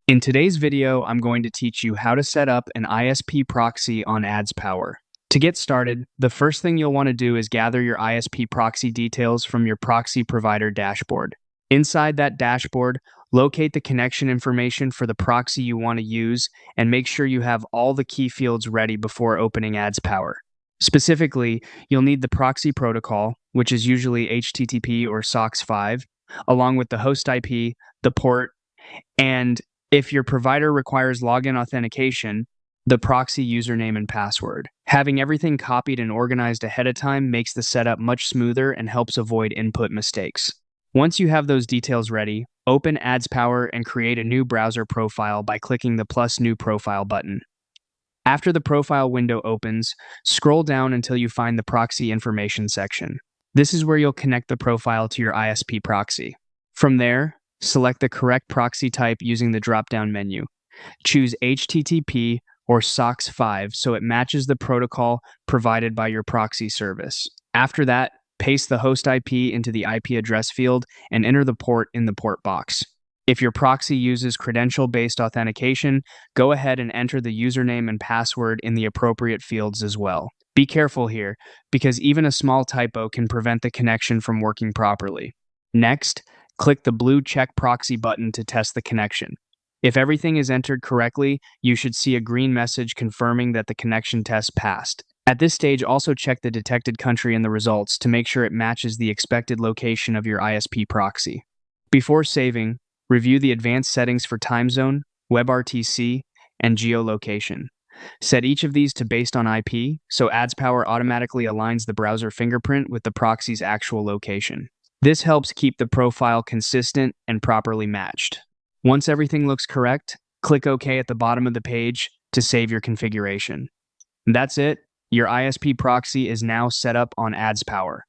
In today's video, I'm going to teach you how to set up an ISP proxy on AdsPower. To get started, the first thing you'll want to do is gather your ISP proxy details from your proxy provider dashboard. Inside that dashboard, locate the connection information for the proxy you want to use and make sure you have all the key fields ready before opening AdsPower. Specifically, you'll need the proxy protocol, which is usually HTTP or SOCKS 5, along with the host IP, the port, and if your provider requires login authentication, the proxy username and password. Having everything copied and organized ahead of time makes the setup much smoother and helps avoid input mistakes. Once you have those details ready, open AdsPower and create a new browser profile by clicking the plus new profile button. After the profile window opens, scroll down until you find the proxy information section. This is where you'll connect the profile to your ISP proxy. From there, select the correct proxy type using the drop-down menu. Choose HTTP or SOCKS 5 so it matches the protocol provided by your proxy service. After that, paste the host IP into the IP address field and enter the port in the port box. If your proxy uses credential-based authentication, go ahead and enter the username and password in the appropriate fields as well. Be careful here, because even a small typo can prevent the connection from working properly. Next, click the blue Check Proxy button to test the connection. If everything is entered correctly, you should see a green message confirming that the connection test passed. At this stage, also check the detected country in the results to make sure it matches the expected location of your ISP proxy. Before saving, review the advanced settings for time zone, WebRTC, and geolocation. Set each of these to based on IP, so AdsPower automatically aligns the browser fingerprint with the proxy's actual location. This helps keep the profile consistent and properly matched. Once everything looks correct, click OK at the bottom of the page to save your configuration. That's it. Your ISP proxy is now set up on AdsPower.